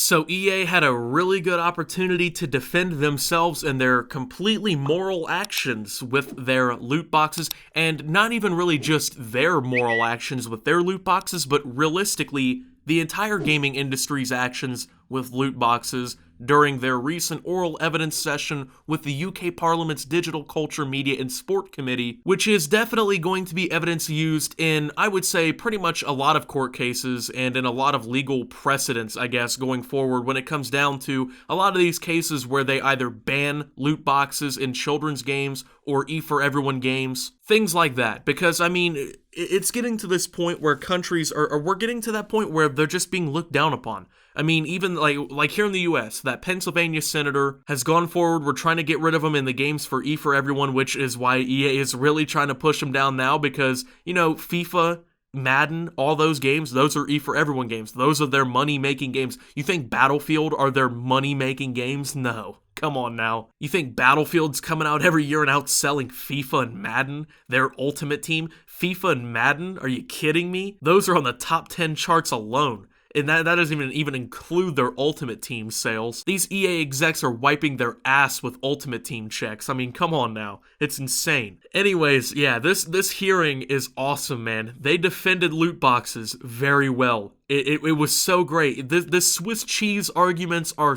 So EA had a really good opportunity to defend themselves and their completely moral actions with their loot boxes, and not even really just their moral actions with their loot boxes, but realistically, the entire gaming industry's actions with loot boxes during their recent oral evidence session with the UK Parliament's Digital Culture, Media and Sport Committee, which is definitely going to be evidence used in, I would say, pretty much a lot of court cases and in a lot of legal precedents, I guess, going forward when it comes down to a lot of these cases where they either ban loot boxes in children's games or E4Everyone games, things like that. Because, I mean, it's getting to this point where countries are we're getting to that point where they're just being looked down upon. I mean, even like here in the US, that Pennsylvania senator has gone forward. We're trying to get rid of him in the games for E4Everyone, which is why EA is really trying to push him down now because, you know, FIFA, Madden, all those games, those are E4Everyone games. Those are their money-making games. You think Battlefield are their money-making games? No. Come on now. You think Battlefield's coming out every year and outselling FIFA and Madden, their ultimate team? FIFA and Madden? Are you kidding me? Those are on the top 10 charts alone. And that doesn't even include their Ultimate Team sales. These EA execs are wiping their ass with Ultimate Team checks. I mean, come on now. It's insane. Anyways, yeah, this hearing is awesome, man. They defended loot boxes very well. It was so great. The Swiss cheese arguments are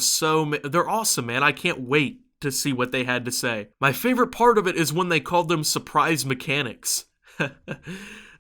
they're awesome, man. I can't wait to see what they had to say. My favorite part of it is when they called them surprise mechanics.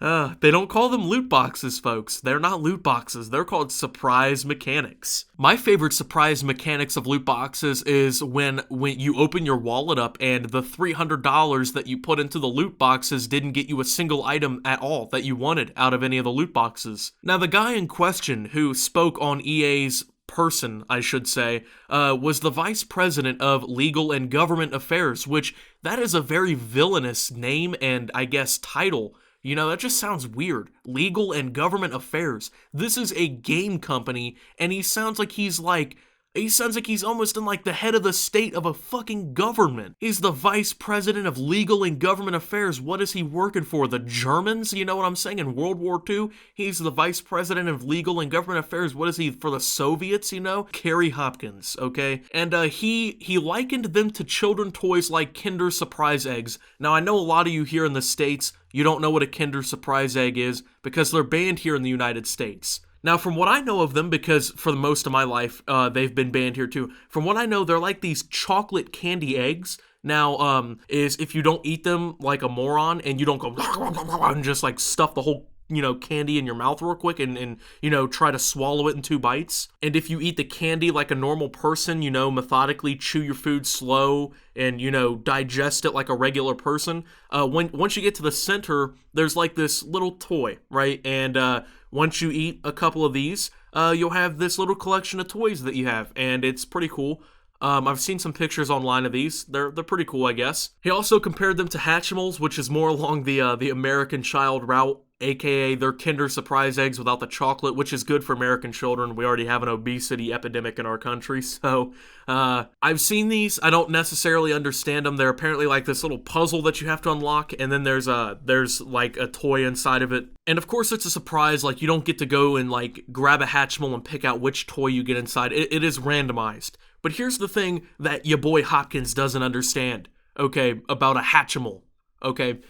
They don't call them loot boxes, folks. They're not loot boxes. They're called surprise mechanics. My favorite surprise mechanics of loot boxes is when you open your wallet up and the $300 that you put into the loot boxes didn't get you a single item at all that you wanted out of any of the loot boxes. Now, the guy in question who spoke on EA's person, I should say, was the vice president of legal and government affairs, which that is a very villainous name and, I guess, title. You know, that just sounds weird. Legal and government affairs. This is a game company, and he sounds like he's almost in like the head of the state of a fucking government. He's the vice president of legal and government affairs. What is he working for? The Germans? You know what I'm saying? In World War II, he's the vice president of legal and government affairs. What is he for the Soviets, you know? Kerry Hopkins, okay? And he likened them to children toys like Kinder Surprise eggs. Now, I know a lot of you here in the States, you don't know what a Kinder Surprise egg is because they're banned here in the United States. Now, from what I know of them, because for the most of my life, they've been banned here too. From what I know, they're like these chocolate candy eggs. Now, is if you don't eat them like a moron and you don't go and just like stuff the whole, you know, candy in your mouth real quick and you know, try to swallow it in 2 bites. And if you eat the candy like a normal person, you know, methodically chew your food slow and, you know, digest it like a regular person, once you get to the center, there's like this little toy, right? And once you eat a couple of these, you'll have this little collection of toys that you have, and it's pretty cool. I've seen some pictures online of these. They're pretty cool, I guess. He also compared them to Hatchimals, which is more along the American Child route, aka their Kinder Surprise eggs without the chocolate, which is good for American children. We already have an obesity epidemic in our country, so I've seen these. I don't necessarily understand them. They're apparently like this little puzzle that you have to unlock, and then there's like a toy inside of it. And of course, it's a surprise. Like, you don't get to go and like grab a Hatchimal and pick out which toy you get inside. It is randomized. But here's the thing that your boy Hopkins doesn't understand, okay, about a Hatchimal, okay?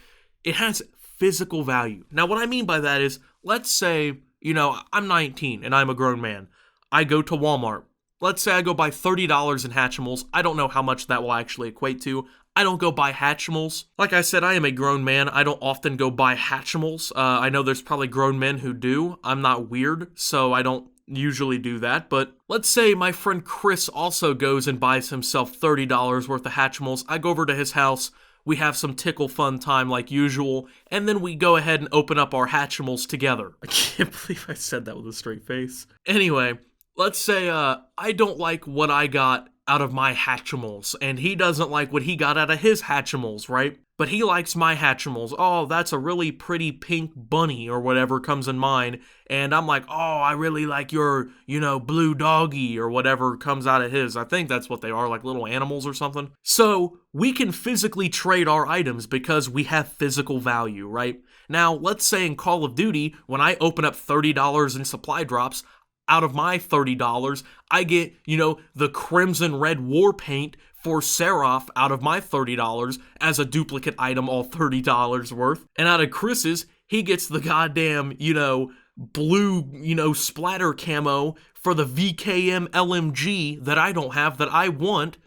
It has physical value. Now, what I mean by that is, let's say, you know, I'm 19 and I'm a grown man. I go to Walmart. Let's say I go buy $30 in Hatchimals. I don't know how much that will actually equate to. I don't go buy Hatchimals. Like I said, I am a grown man. I don't often go buy Hatchimals. I know there's probably grown men who do. I'm not weird, so I don't usually do that, but let's say my friend Chris also goes and buys himself $30 worth of Hatchimals. I go over to his house, we have some tickle fun time like usual, and then we go ahead and open up our Hatchimals together. I can't believe I said that with a straight face. Anyway, let's say I don't like what I got out of my Hatchimals, and he doesn't like what he got out of his Hatchimals, right? But he likes my Hatchimals. Oh, that's a really pretty pink bunny or whatever comes in mine. And I'm like, oh, I really like your, you know, blue doggy or whatever comes out of his. I think that's what they are, like little animals or something. So we can physically trade our items because we have physical value, right? Now, let's say in Call of Duty, when I open up $30 in supply drops, out of my $30. I get, the Crimson Red War Paint for Seraph out of my $30 as a duplicate item, all $30 worth. And out of Chris's, he gets the goddamn, blue, splatter camo for the VKM LMG that I don't have, that I want,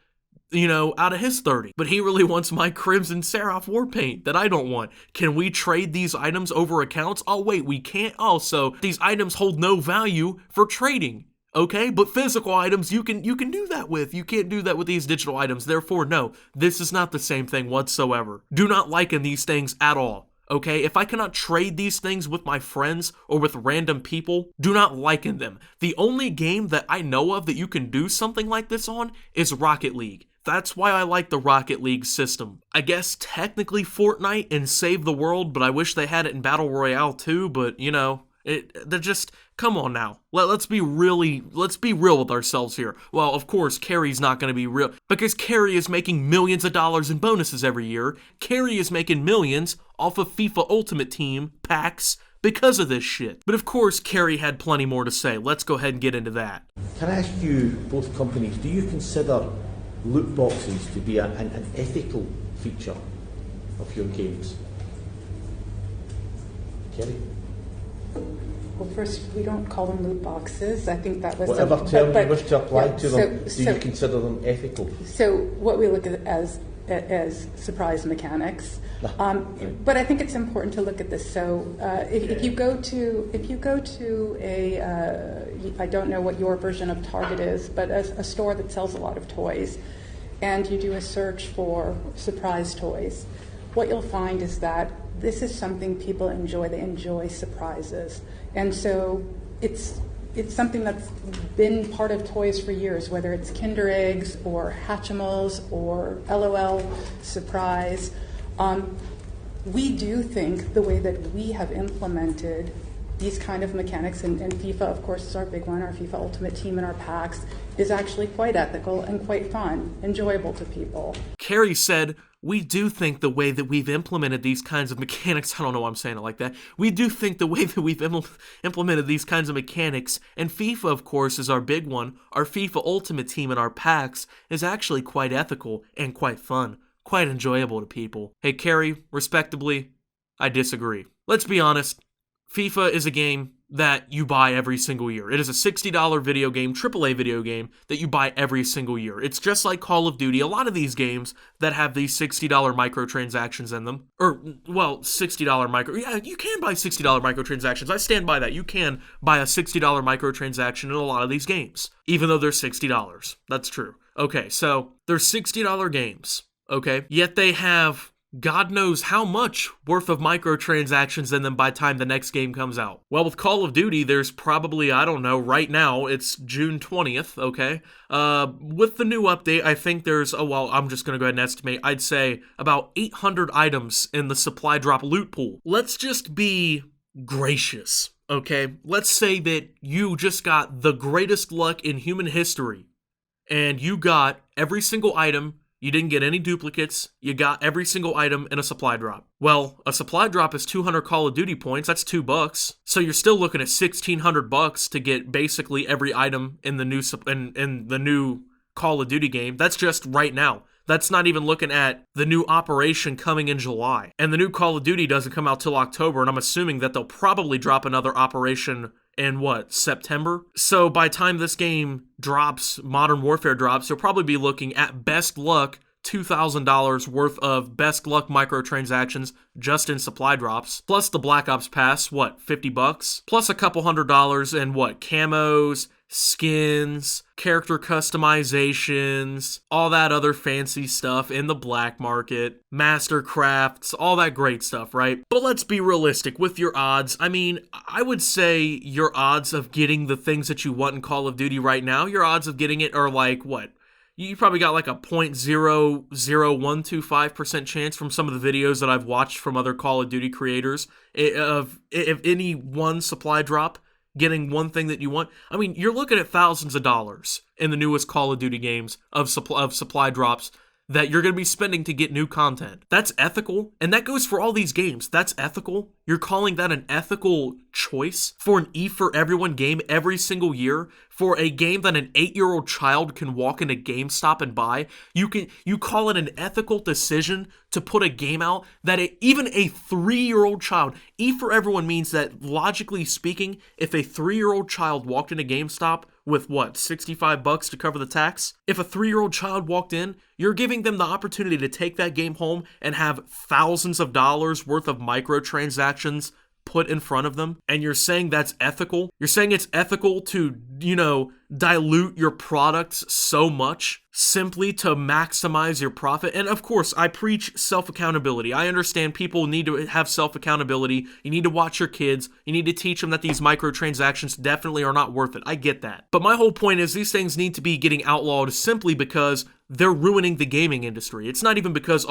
out of his 30. But he really wants my Crimson Seraph War Paint that I don't want. Can we trade these items over accounts? Oh, wait, we can't? Oh, so these items hold no value for trading. Okay, but physical items you can do that with. You can't do that with these digital items. Therefore, no, this is not the same thing whatsoever. Do not liken these things at all. Okay, if I cannot trade these things with my friends or with random people, do not liken them. The only game that I know of that you can do something like this on is Rocket League. That's why I like the Rocket League system. I guess technically Fortnite and Save the World, but I wish they had it in Battle Royale too, but they're just, come on now. Let's be real with ourselves here. Well, of course, Carrie's not going to be real, because Carrie is making millions of dollars in bonuses every year. Carrie is making millions off of FIFA Ultimate Team packs because of this shit. But of course, Carrie had plenty more to say. Let's go ahead and get into that. Can I ask you, both companies, do you consider loot boxes to be an ethical feature of your games? Kerry? Well, first, we don't call them loot boxes. I think that was whatever term you wish to apply to them. Do you consider them ethical? So what we look at as surprise mechanics, but I think it's important to look at this. So if you go to I don't know what your version of Target is, but a store that sells a lot of toys, and you do a search for surprise toys, what you'll find is that this is something people enjoy. They enjoy surprises. And so it's something that's been part of toys for years, whether it's Kinder Eggs or Hatchimals or LOL Surprise. We do think the way that we have implemented these kind of mechanics, and FIFA, of course, is our big one, our FIFA Ultimate Team and our packs, is actually quite ethical and quite fun, enjoyable to people. Carrie said, we do think the way that we've implemented these kinds of mechanics, I don't know why I'm saying it like that, we do think the way that we've implemented these kinds of mechanics, and FIFA, of course, is our big one, our FIFA Ultimate Team and our packs, is actually quite ethical and quite fun, quite enjoyable to people. Hey, Carrie, respectably, I disagree. Let's be honest, FIFA is a game that you buy every single year. It is a $60 video game, AAA video game, that you buy every single year. It's just like Call of Duty. A lot of these games that have these $60 microtransactions in them, yeah, you can buy $60 microtransactions. I stand by that. You can buy a $60 microtransaction in a lot of these games, even though they're $60. That's true. Okay, so they're $60 games, okay? Yet they have God knows how much worth of microtransactions in them by the time the next game comes out. Well, with Call of Duty, there's probably, I don't know, right now, it's June 20th, okay? With the new update, I think there's, I'm just gonna go ahead and estimate, I'd say about 800 items in the supply drop loot pool. Let's just be gracious, okay? Let's say that you just got the greatest luck in human history, and you got every single item. You didn't get any duplicates. You got every single item in a supply drop. Well, a supply drop is 200 Call of Duty points. That's $2. So you're still looking at $1,600 to get basically every item in the new Call of Duty game. That's just right now. That's not even looking at the new Operation coming in July. And the new Call of Duty doesn't come out till October, and I'm assuming that they'll probably drop another Operation in September? So by the time this game drops, Modern Warfare drops, you'll probably be looking at best luck $2,000 worth of best luck microtransactions just in supply drops, plus the Black Ops Pass, $50? Plus a couple $100 in camos, skins, character customizations, all that other fancy stuff in the black market, master crafts, all that great stuff, right? But let's be realistic with your odds. I mean, I would say your odds of getting the things that you want in Call of Duty right now, your odds of getting it are you probably got a 0.00125% chance from some of the videos that I've watched from other Call of Duty creators of if any one supply drop getting one thing that you want. I mean, you're looking at thousands of dollars in the newest Call of Duty games of supply drops that you're going to be spending to get new content. That's ethical, and that goes for all these games. That's ethical. You're calling that an ethical choice for an E for Everyone game every single year, for a game that an 8-year-old child can walk into GameStop and buy? You call it an ethical decision to put a game out that even a 3-year-old child, E for Everyone means that, logically speaking, if a 3-year-old child walked into GameStop with what, $65 to cover the tax? If a 3-year-old child walked in, you're giving them the opportunity to take that game home and have thousands of dollars worth of microtransactions put in front of them, and you're saying that's ethical? You're saying it's ethical to, dilute your products so much simply to maximize your profit? And of course, I preach self-accountability. I understand people need to have self-accountability. You need to watch your kids. You need to teach them that these microtransactions definitely are not worth it. I get that. But my whole point is these things need to be getting outlawed simply because they're ruining the gaming industry. It's not even because,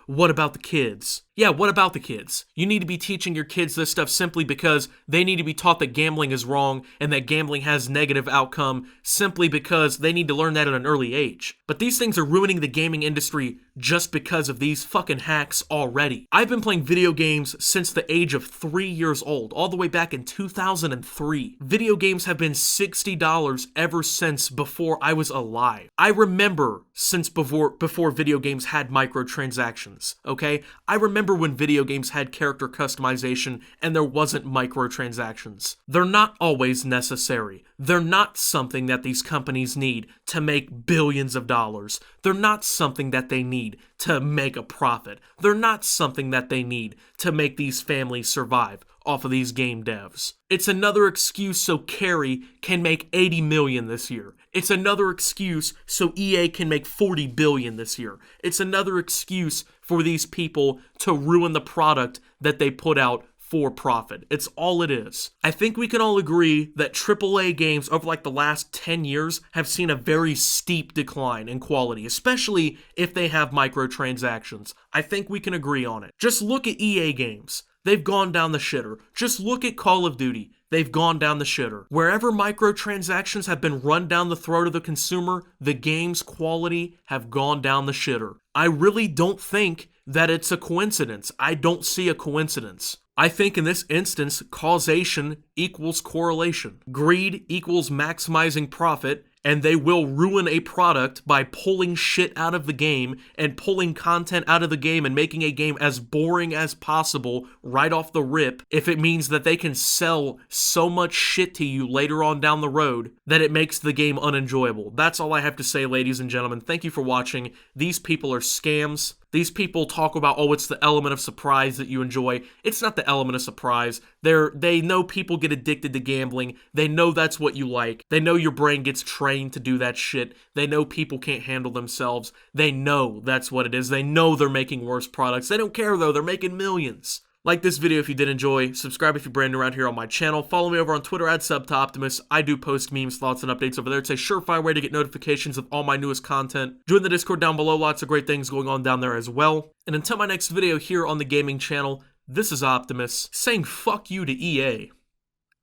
what about the kids? Yeah, what about the kids? You need to be teaching your kids this stuff simply because they need to be taught that gambling is wrong and that gambling has negative outcome simply because they need to learn that at an early age. But these things are ruining the gaming industry just because of these fucking hacks already. I've been playing video games since the age of 3 years old, all the way back in 2003. Video games have been $60 ever since before I was alive. I remember since before video games had microtransactions, okay? I remember when video games had character customization and there wasn't microtransactions. They're not always necessary. They're not something that these companies need to make billions of dollars. They're not something that they need to make a profit. They're not something that they need to make these families survive off of these game devs. It's another excuse so Carrie can make 80 million this year. It's another excuse so EA can make 40 billion this year. It's another excuse for these people to ruin the product that they put out for profit. It's all it is. I think we can all agree that AAA games over the last 10 years have seen a very steep decline in quality, especially if they have microtransactions. I think we can agree on it. Just look at EA games. They've gone down the shitter. Just look at Call of Duty. They've gone down the shitter. Wherever microtransactions have been run down the throat of the consumer, the game's quality have gone down the shitter. I really don't think that it's a coincidence. I don't see a coincidence. I think in this instance, causation equals correlation. Greed equals maximizing profit, and they will ruin a product by pulling shit out of the game and pulling content out of the game and making a game as boring as possible right off the rip if it means that they can sell so much shit to you later on down the road that it makes the game unenjoyable. That's all I have to say, ladies and gentlemen. Thank you for watching. These people are scams. These people talk about, it's the element of surprise that you enjoy. It's not the element of surprise. They know people get addicted to gambling. They know that's what you like. They know your brain gets trained to do that shit. They know people can't handle themselves. They know that's what it is. They know they're making worse products. They don't care though. They're making millions. Like this video if you did enjoy. Subscribe if you're brand new around here on my channel. Follow me over on Twitter @SubToOptimus. I do post memes, thoughts, and updates over there. It's a surefire way to get notifications of all my newest content. Join the Discord down below. Lots of great things going on down there as well. And until my next video here on the gaming channel, this is Optimus saying fuck you to EA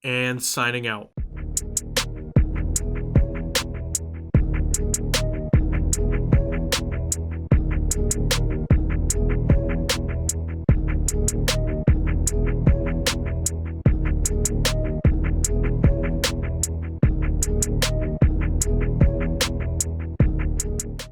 and signing out.